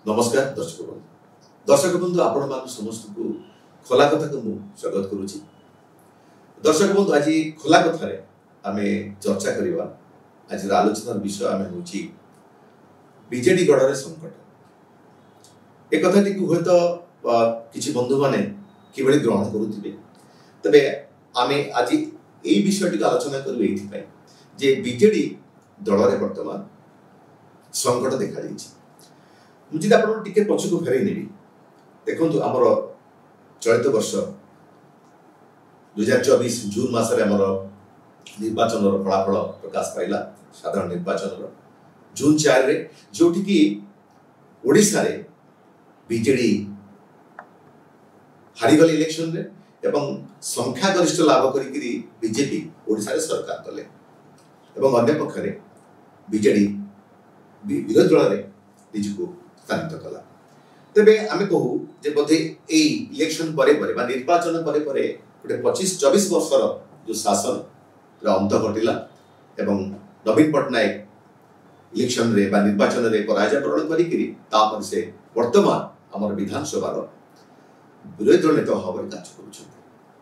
नमस्कार दर्शक बंधु आपण मान समस्त को खोला कथा को स्वागत करुच्ची। दर्शक बंधु आज खोला कथा आम चर्चा करवा आज आलोचनार विषय आम हूँ बीजेडी गढ़ संकट। एक कथा हूँ तो किसी बंधु मैंने कि ग्रहण करुवे तबे आम आज यही विषय आलोचना करूँ जे बीजेडी दल में वर्तमान संकट देखा मुझे आप टे पक्ष को फेरई नेबी देखु आमर चलित वर्ष 2024 जून मासरे आमर निर्वाचन फलाफल प्रकाश पाइला साधारण निर्वाचन जून 4 रे जोटी की ओडिशा रे बीजेडी हारीगले इलेक्शन रे एवं संख्यागरिष्ठ लाभ करी बीजेपी ओडिशा रे सरकार कले एवं अन्य पक्षरे बीजेडी विरोधी दल रे निजको स्थानित कला तेबे आमे कहू जे बोधे ए इलेक्शन परे परे निर्वाचन परे परे गोटे 25-24 वर्षर जो शासन अंत घटिला एवं नवीन पट्टनायक इलेक्शन रे बा निर्वाचन रे पराजय वरण करी तापर से वर्तमान आमर विधानसभा विरोधी दल नेता भाव में कार्य करुछन्ति।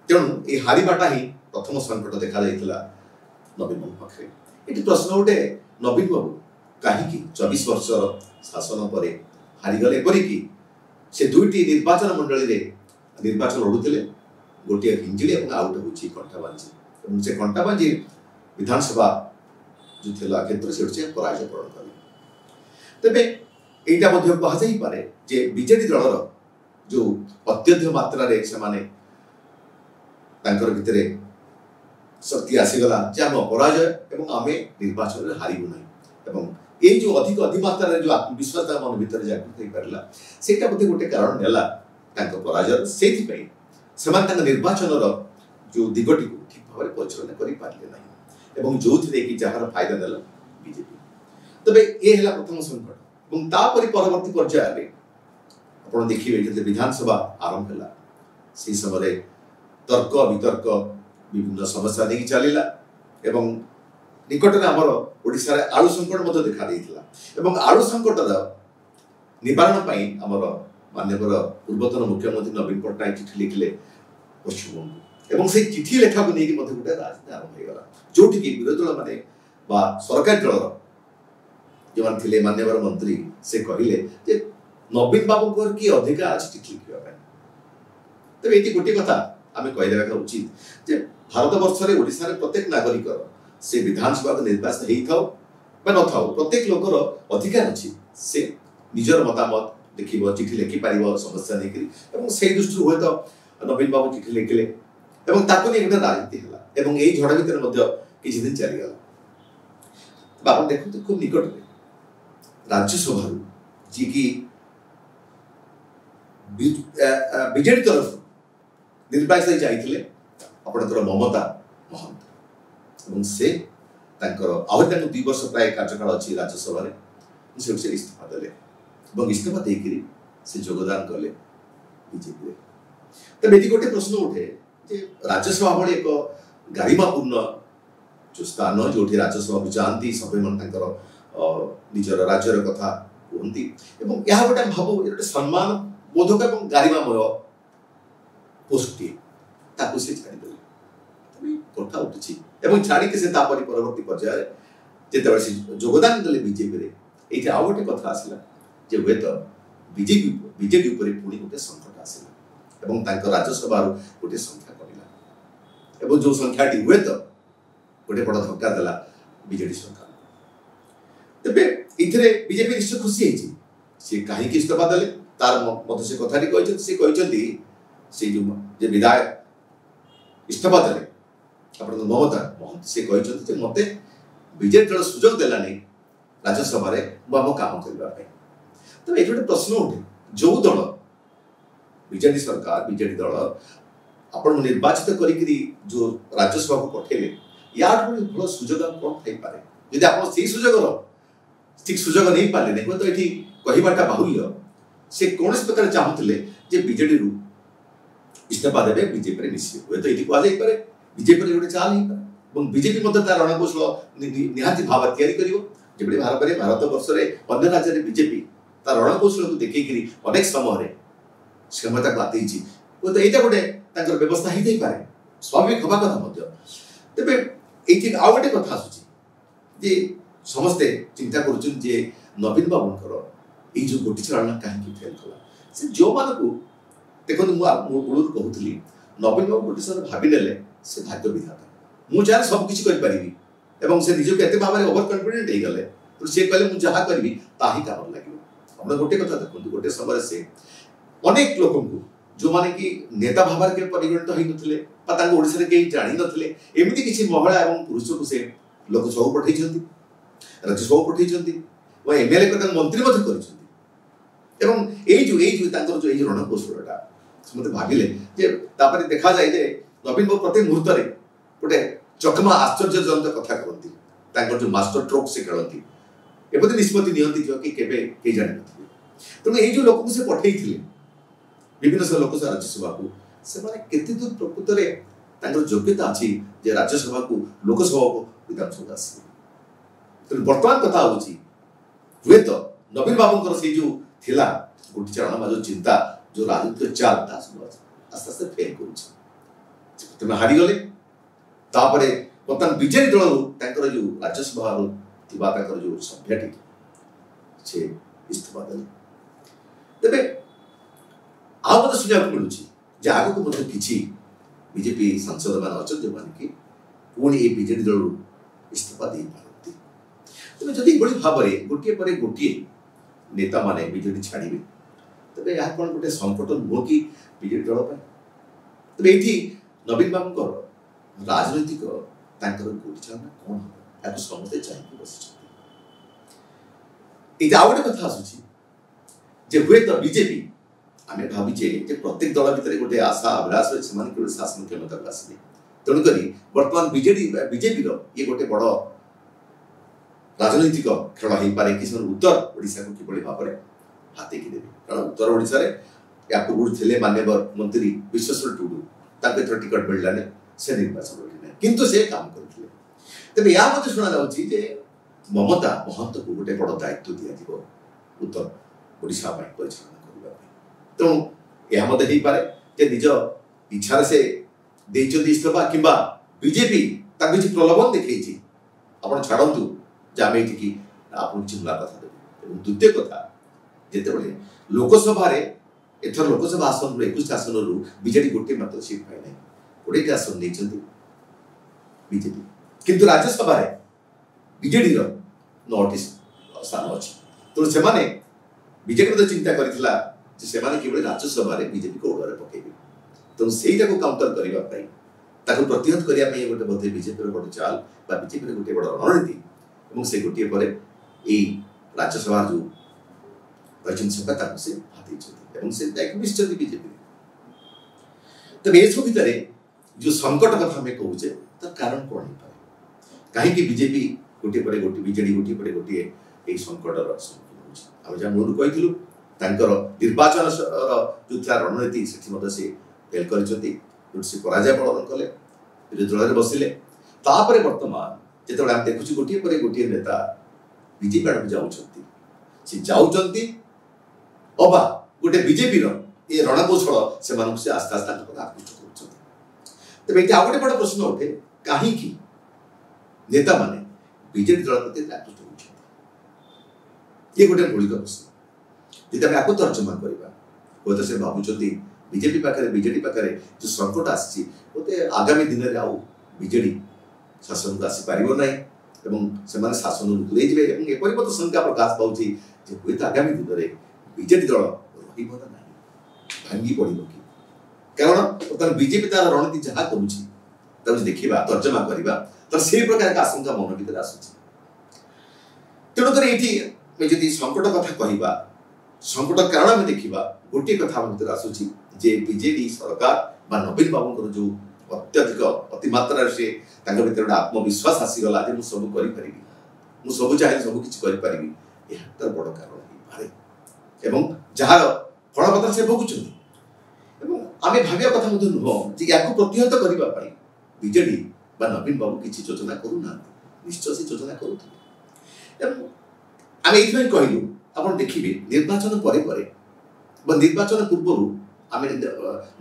तेणु ए हारिबाटा ही प्रथम संकट देखा जाइतिला नवीन बाबू पाखे। एटी प्रश्न उठे नवीन बाबू कहीं 24 वर्ष शासन पर हारीगले एपरिकी से दुईटी निर्वाचन मंडली रे निर्वाचन लड़ुते गोटे हिंजिली और आउट होची कंटाबांजी से कंटाबांजी विधानसभा जो थिला क्षेत्र से पराजय वरण कले। तेबे एटा मध्ये कहा जाई पारे जे बीजेडी दलर जो अत्यधिक मात्रा रे से माने तांकर भितरे शक्ति आसीगला जे हम पराजय एवं आमे निर्वाचन रे हारिबु नै एवं ये जो अधिक अधिमात्रा जो आत्मविश्वास मन भीतर जागृत हो पारा से गोटे कारण नेला पराजय से निर्वाचन जो दिगटी को ठीक भाव में परिचालन कर जो कि जार फायदा नेला बीजेपी। तबे ये है प्रथम संकट और परवर्ती पर्याय आप देखिए जो विधानसभा आरंभ है से समय तर्क वितर्क विभिन्न समस्या नहीं चलला एवं निकट में आमर ओडिशा रे आलू संकट देखा देइथिला आलू संकट निवारण पाई आमर माननीय पूर्वतन मुख्यमंत्री नवीन पट्टनायक चिठी लिखिले पश्चिमबंग एवं से चिठी लेखा को लेकिन गोटे राजनीति आरंभ हो गला जोटी की विरोधी दल माने बा सरकारी दल जो मान थिले माननीय मंत्री से कहिले जे नवीन बाबू को की अधिकार अछि चिठी लिखिबा पाई। तबे एटी गोटे कथा आमे कहि देबा उचित जे भारत वर्ष रे ओडिशा रे प्रत्येक नागरिक से विधानसभा निर्वाचन ही थाओ न थाओ प्रत्येक लोकर अधिकार अच्छी से निजर मतामत देखिब चिठी लिखि पार समस्या नहीं से दृष्टि हुए तो नवीन बाबू चिठी लिखिले गोटे राजनीति है यही झड़ भितर किसी दिन चलीगला। आप देखते खूब निकट में राज्यसभा जी की बीजेडी तरफ निर्वाचित जाइए आपणकर ममता महंत से आहरी 2 वर्ष प्राय कार्यकाल अच्छी राज्यसभा से इस्तीफा देले इस्तीफा देकर से योगदान कले बीजेपी। तब ये गोटे प्रश्न उठे जे राज्यसभा भाई एक गारिमापूर्ण जो स्थान जो राज्यसभा को जाती सबै मन निजर राज्यर कथा कहती यह गोटे भाव गोटे सम्मान बोधक और गारिमामय पोस्टटी से छाड़देले कथा उठी एवं छाड़ी से परवर्ती पर्याय जिते से योगदान देले बीजेपी रे ये आउ गोटे कथा आसला जे हुए तो बीजेपी पुणी गोटे संकट आसला एवं राज्यसभा गोटे संख्या कमिला एवं जो संख्याटी हुए तो गोटे बड़ धक्का देला बीजेडी सरकार। तेबे इथरे बीजेपी निश्चय खुशी है सी कहीं इस्तीफा देले तार मत से कथाटी कहते से जो विधायक इस्तीफा देले अपन ममता महंत से कहते मत बीजेपी दल सुजोग देलानी राज्यसभा मो काम करने। तो ये गोटे प्रश्न उठे जो दल बीजेडी सरकार बीजेडी दल आपण निर्वाचित करी जो राज्यसभा को पठेले या भल सुजोग कौन थी पारे जब आप सुजोगर ठीक सुजोग नहीं पारे नहीं तो ये कहवाटा बाहुल्य से कौन प्रकार चाहूले बीजेडी रु इस्तीफा देवे बीजेपी मिसे हुए तो ये कहुपे बीजेपी गोटे चाल नहीं पारे बीजेपी तार रणकौशल निहाती भाव या भारत वर्ष में अन्य राज्य में बीजेपी तार रणकौशल को देखिए अनेक समय क्षमता को आतेजी तो यहाँ गोटे व्यवस्था ही दे पारे स्वाभाविक हवा कथा तेरे ये आउ गोटे कथा आसूची समस्ते चिंता कर नवीन बाबूर ये जो गोटी चालना कहीं फेल कला से जो मानक देखो मूल कहूली नवीन बाबू गोटे समय भावी ने से भाग्य विधाता मुझे सबकि करी से निजक एत भाव में ओवर कन्फिडेंट हो गले तो सी कहले मुझे जहाँ करी ता ही काम लगे अपना गोटे कथा देखो गोटे समय से अनेक लोक जो माने कि नेता भाव में परिगणित होते ओडिशा कहीं जानी नथिले एमती किसी महिला और पुरुष को से लोकसभा पठे राज्यसभा पठे एमएलए मंत्री कर रणकौशलटा मत भाविले देखा जाए नवीन बाबू प्रति मुहूर्त गोटे चकमा आश्चर्यजनक कथा कहती जो मास्टर ट्रोक से खेलती एमती निष्पत्ति नियंती जो कि केवे जानी न तेणु ये लोक से पठे विभिन्न लोकसभा राज्यसभा को से केते दूर प्रकृत में योग्यता अच्छी राज्यसभा को लोकसभा को विधानसभा आस बर्तमान कथा हुए तो नवीन बाबू से जो थिला गोटी चालना जो चिंता जो राजनीतिक चाल आस्ते आस्ते फेल कर हारीगले बर्तमान बीजेपी दल जो राज्यसभा जो सभ्यटी से इस्तीफा देले तेरे आगे शुणा मिलूँ आग को किसी बीजेपी सांसद मान अच्छा जो कि पुणी ये बीजेपी दल इस्तीफा दे पारती तेज जदि भाव में गोटे पर गोटे नेता माने बीजेपी छाड़े तेज यह कौन गोटे संकट नुह कि बीजेपी दल तेज ये नवीन बाबू राजनैतिक गोटी चालना कौन हम या समस्ते चाहिए बस ये आउ गोटे कथा आसूँ हुए तो बीजेपी आम भावीचे प्रत्येक दल भितर गोटे आशा अभिलाष से शासन क्षमता को आसले तेणुक बर्तमान बीजेपी ये गोटे बड़ राजनैतिक खेल हो पारे कि उत्तर ओडिशा को किभली भाव में हाथेकी देवे कारण उत्तर ओडिशा या पूर्व थे मान्यवर मंत्री विश्वेश्वर टुडू टिकट मिललानी से निर्वाचन लड़े किंतु से काम करते तेज यह शुणा जा ममता महंत को गोटे बड़ दायित्व दिज्व उत्तर ओडिशा परिचालना करने तेणु यह मत हो पारे निज इच्छा से इस्तीफा कि बीजेपी किसी प्रलोभन देखी आप छाड़ू आम ये आप मुला कथा देव द्वितीय कथा जिते लोकसभा एथर लोकसभा आसन 21 आसन रु बीजेपी गोटे मात्र सीट पाई ना 20 आसन नहीं बीजेपी किंतु राज्यसभा बीजेडी 9टी स्थान अच्छी तेणु से बीजेपी तो चिंता करथिला से राज्यसभा बीजेपी को ओडर पकेबे तेणु से काउंटर करने प्रतिहत करने गोटे बोधे बीजेपी बड़ चाल बीजेपी गोटे बड़ रणनीति और से गोटे पर राज्यसभा जो रही सभा से हाथी से निश्चित बीजेपी तब ये सब भितर जो संकट कथा आम कहूचे तर कारण कौन हो पाए कहीं बीजेपी गोटे पर गोटे बीजेडी गोटे पर गोटे ये संकटर सम्मुखीन होम जहाँ मूल कही निर्वाचन जो था रणनीति से फेल कर पराजय पालन कले विरोधी दल में बसिले बर्तमान जो आम देखुची गोटे पर गोटे नेता बीजेपी आड़ जाऊँगी अबा गोटे बीजेपी ये रणकौशल से आस्ते आस्ते आकृष्ट कर तेज ये आउ गोटे बड़ प्रश्न उठे कहीं नेता माने बीजेपी दल प्रति आकृष्ट होते गोटे मौलिक प्रश्न यदि आपको तर्जमा करवा हूँ तो से भावुं बीजेपी पाखे बीजेडी पाखे जो संकट आसी आगामी दिन में आउ बीजेडी शासन को आसीपर ना से शासन दूरे एपरी मत शंका प्रकाश पाँच हूँ तो आगामी दिन में बीजेडी दल रहा भांगी पड़ कि कारण बर्तमान बीजेपी तार रणनीति जहाँ करुँच देखा तर्जमा करवा तो से प्रकार आशंका मन भर आसूँ तेणुकर ये संकट कथा कहवा संकट कारण आम देखा गोटे कथा भर आसूँ जे बीजेडी सरकार नवीन बाबू जो अत्यधिक अतिमात्रा से भर गोटे आत्मविश्वास आसीगला मुझे सब करी मुझे सब चाहिए सब किसी करी यह बड़ कारण हो पारे जार फलपत्र से भोगुंट आम भाविया कथा नुह या प्रतिहत करने बीजेडी नवीन बाबू किसी योजना करूना निश्चय से योजना करूँ आम ये कहलु ଆପଣ ଦେଖିବେ ନିର୍ବାଚନ ପରେ ପରେ ବା ନିର୍ବାଚନ ପୂର୍ବରୁ ଆମେ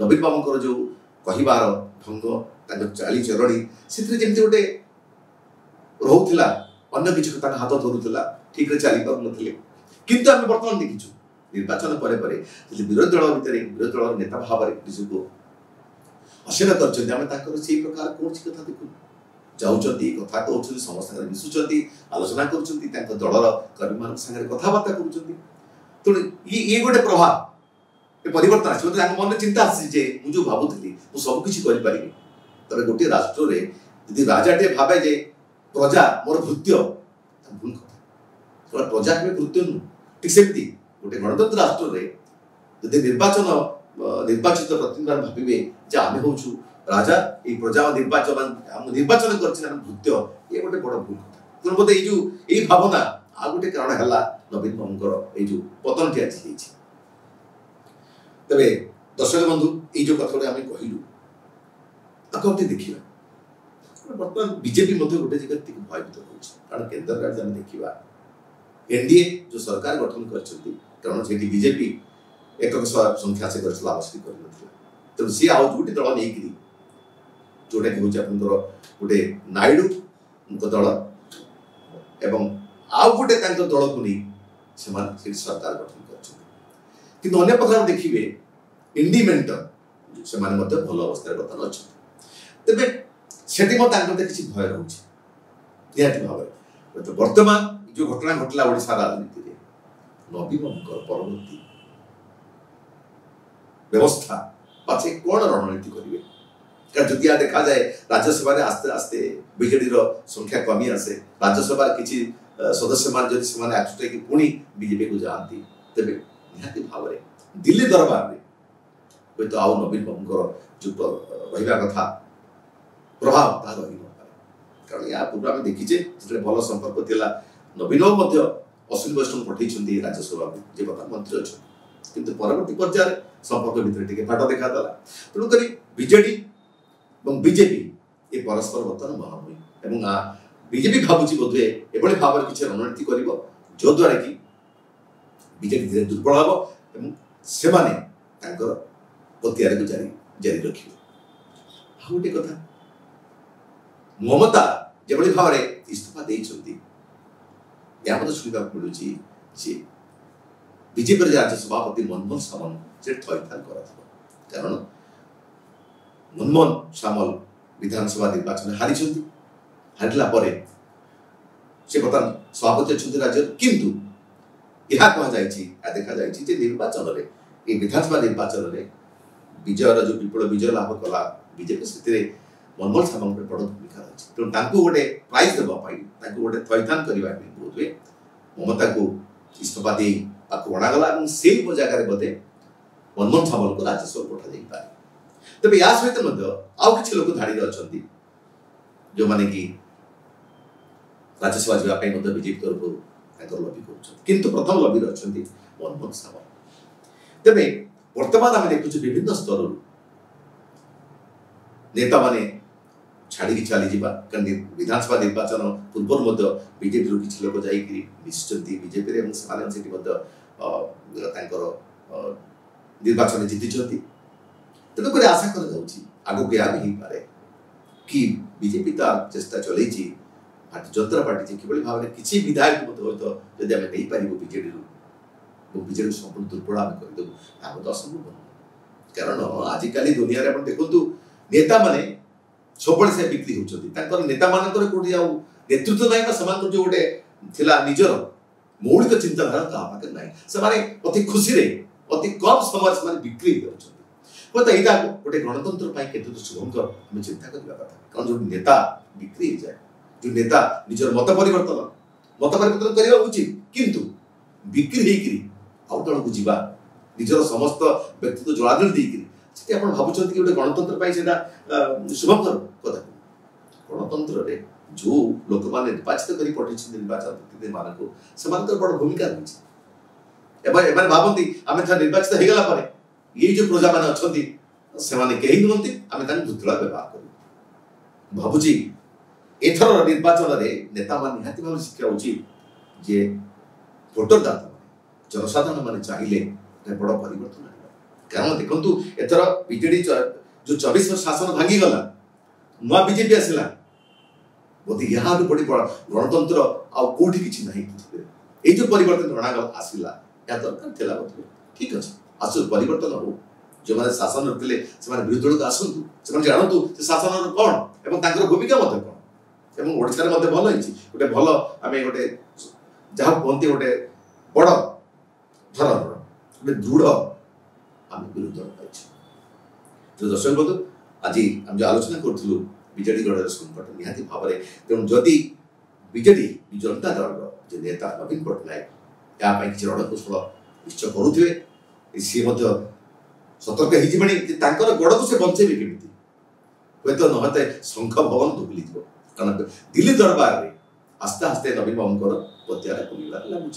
ନବୀନ ବାବୁଙ୍କର ଯେଉଁ କହିବାର ଢଙ୍ଗ ତାଙ୍କ ଚାଲିଚଳଣି ସେଥିରେ ଯେମିତି ଗୋଟେ ରହୁଥିଲା ଅନ୍ୟ କିଛି ତାଙ୍କ ହାତ ଧରୁଥିଲା ଠିକରେ ଚାଲିପାରୁନଥିଲେ। କିନ୍ତୁ ଆମେ ବର୍ତ୍ତମାନ ଦେଖିଛୁ ନିର୍ବାଚନ ପରେ ପରେ ବିରୋଧୀ ଦଳ ଭିତରେ ବିରୋଧୀ ଦଳର ନେତା ଭାବରେ ନିଜକୁ ଅସୀନ କରିଛନ୍ତି। ଆମେ ତାଙ୍କର ସେଇ ପ୍ରକାର କୌଣସି କଥା ଦେଖୁନୁ। ଯାଉଛନ୍ତି କଥା କହୁଛନ୍ତି ସମସ୍ତ ସାଙ୍ଗରେ ମିଶୁଛନ୍ତି ଆଲୋଚନା କରୁଛନ୍ତି ତାଙ୍କ ଦଳର କର୍ମୀମାନଙ୍କ ସାଙ୍ଗରେ କଥାବାର୍ତ୍ତା କରୁଛନ୍ତି। ତେଣୁ ଇଏ ଗୋଟେ ପ୍ରଭାବ ଏ ପରିବର୍ତ୍ତନ ଆସିବ। ତାଙ୍କ ମନରେ ଚିନ୍ତା ଆସିଛି ଯେ ମୁଁ ଯେଉଁ ଭାବୁଥିଲି ମୁଁ ସବୁକିଛି କରିପାରିବି। ତେବେ ଗୋଟିଏ ରାଷ୍ଟ୍ରରେ ଯଦି ରାଜାଟିଏ ଭାବେ ଯେ ପ୍ରଜା ମୋର ଭୃତ୍ୟ ଭୁଲ କଥା। କାରଣ ପ୍ରଜା କେବେ ଭୃତ୍ୟ ନୁହଁ। ଠିକ୍ ସେମିତି ଗୋଟେ ଗଣତନ୍ତ୍ର ରାଷ୍ଟ୍ରରେ ଯଦି ନିର୍ବାଚିତ ପ୍ରତିନିଧି ଭାବିବେ ଯେ ଆମେ ହଉଛୁ ରାଜା এই প্রজা নির্বাচন করছেন আমি ভৃত্য এ গোটে বড় ভুল কথা। তেমন বোধ এই ভাবনা আর গোটে কারণ হল নবীন বাবুঙ্কর এই যে পতনটি আজ হয়েছে। তবে দর্শক বন্ধু এই যে কথা আমি কহিলু আগে দেখা বর্তমান বিজেপি মধ্যে গোটে জায়গা থেকে ভয়ভীত হচ্ছে। কারণ কেন্দ্র আমি দেখা এনডিএ যে সরকার গঠন করছেন কারণ সেটি বিজেপি একক সংখ্যা সে করেছিল আবশ্যক করে তেমন সি আউ গোটে দল নেই जोटा कि हूँ आपंकर गोटे नायडू दल एवं आउ गोटे दल को नहीं सरकार गठन कर पक्ष देखिए इंडिपेंडेंट से भल अवस्था बर्तमान अच्छा तेरे से किसी भय रोचे निहत भाव में। बर्तमान जो घटना घटला ओडिशा राजनीति में नवीन परवर्ती व्यवस्था पाचे कौन रणनीति करेंगे যদি দেখা যায় রাজ্যসভার আস্তে আস্তে বিজেডির সংখ্যা কমি আসে রাজ্যসভার কিছু সদস্য মান যদি সেমানে একসুটাকি পুনি বিজেপি কু যাতে তেবে নিহতি ভাবে দিল্লী দরবারে হয়তো আউ নবীন বাবুঙ্কর যে রহবা কথা প্রভাব তা রহি নপারে। কারণ ইয়া পূর্বে আমি দেখিছে যেতে ভালো সম্পর্ক লা নবীন মধ্য অশ্বিনী বৈষ্ণব পঠাইছেন রাজ্যসভা যে প্রধানমন্ত্রী অনেক কিন্তু পরবর্তী পর্যায়ে সম্পর্ক ভিতরে টিকে ফাট দেখা দেলা। তেমনি বিজেডি এবং বিজেপি এ পরস্পর বর্তমান মহাময়ী এবং বিজেপি ভাবুছি বোধে এভাবে ভাবে কিছু রণনীতি করব যদ্বারা কি বিজেপি ধীরে দুর্বল হব এবং সেমানে তাঙ্কর প্রত্যাহারକୁ জারি রখিবে। ଆଉ ଗୋଟେ କଥା ମମତା ଯେଭଳି ଭାବରେ ଇସ୍ତଫା ଦେଇଛନ୍ତି ଏହା ମଧ୍ୟ ଶୁଣିବାକୁ ମିଳୁଛି ଯେ ବିଜେପିର ରାଜ୍ୟ ସଭାପତି ମନମୋହନ ସାମଲ ସେ ଥଇଥାନ କରାଯିବ। କାରଣ मनमोहन सामल विधानसभा निर्वाचन हारिला से बर्तमान सभापति अच्छा राज्य किंतु यह कह देखा निर्वाचन में विधानसभा निर्वाचन में विजयर जो विपुल विजय लाभ कला बीजेपी से मनमोहन सामल बड़ भूमिका रही तेणु गोटे प्राइज देवाई गोटे थैथान करने बोध हुए ममता को इस्तीफा दे अणागला से जगह बोधे मनमोहन सामल को राज्यसभा पठा पारे। तेज या सहित आउ कि लोक धाड़ी अच्छा जो मैंने कि राज्यसभा जावाई बीजेपी तरफ लबी कर प्रथम लबी अच्छा मनमोहन सामल। तेरे बर्तमान आम देखु विभिन्न स्तर नेता माने छाड़ी चली कारण विधानसभा निर्वाचन पूर्व बीजेपी किसी लोक जाइछन्ति बीजेपी निर्वाचन जीति तेणुक आशा कर आगक या भी पारे कि बीजेपी तो चेष्टा चलई जनता पार्टी कि भाव में किसी विधायक जदि आम नहीं पार बीजेडी बीजेडी संपूर्ण दुर्बल आम करदेव यहाँ तो असंभव नुह। कारण आजिकल दुनिया देखु नेता माने सब से बिक्री होती नेता मान कौटी नेतृत्व ना जो गोटे निजर मौलिक चिंताधारा पाखे ना से अति खुशी अति कम समय से बिक्री कर यहाँ गोटे गणतंत्र केतु शुभंकर आम चिंता करवा कथा। कारण जो नेता बिक्री हो जाए जो नेता निजर मत परिवर्तन करने उचित किंतु बिक्री होकर आउ दल को जीवा निजर समस्त व्यक्तित्व जलाजल देकर आप भावुं कि गोटे गणतंत्र शुभंकर कथा। गणतंत्र जो लोक मैंने निर्वाचित कर पठे निर्वाचन प्रतिनिधि मान से बड़ भूमिका रही भावती आम निर्वाचित हो गला ये जो प्रजा मैंने अच्छा से कहीं नुहति आम भूतला व्यवहार कर भावुची एथर निर्वाचन में नेता मान निहाती भाव शिक्षा उचित जे भोटर दाता जनसाधारण मैंने चाहिए बड़ परिवर्तन आएगा। कारण देखु एथर बीजेडी जो 24 वर्ष शासन भांगी गला नुआ बीजेपी आसला बोधे यहाँ बड़ी बड़ गणतंत्र आउटी किसी ना ये जो परिवर्तन जनागला आसला या दरकार थिला बोधे ठीक अच्छे आसु परिवर्तन हो जो मैंने शासन थे से विरोधी दल आसतु से जानतु से शासन कौन एवं भूमिका कौन एवं ओडिशा रे भल गोटे भल आम गोटे जहाँ कहते गोटे बड़ धरण गोटे दृढ़ आम विरोधी दल पाई। जो दर्शक बंधु आज आम जो आलोचना करूँ बीजेडी गढ़ संकट निहाती भाव में तेणु जदि बीजेडी जनता दल जो नेता नवीन पट्टनायक या किसी रणकौशल निश्चय करुवे सी सतर्क हो गड़ को से बंचेबे केमी हे तो नहते शंख भवन दुबली कारण दिल्ली दरबार में आस्ते आस्ते नवीन बाबू पत्यार कमिबार लगुच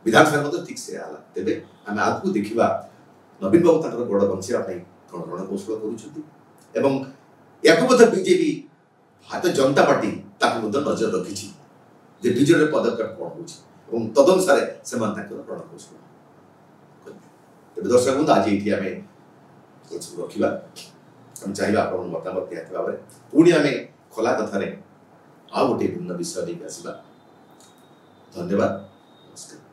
विधानसभा ठीक से आला तेरे आम आगू देखा नवीन बाबू गड़ बंचाई कौन रणकौशल कर बीजेपी भारतीय जनता पार्टी नजर रखी बीजेडी पदक्षेप कौन हो तदनुसार से रणकौशल दर्शक बंधु आज ये रखा आम चाहिए आप मतामत निहत भाव में पुणी आम खोला कथार आउ गोटे भिन्न विषय नहीं आसवा। धन्यवाद, नमस्कार।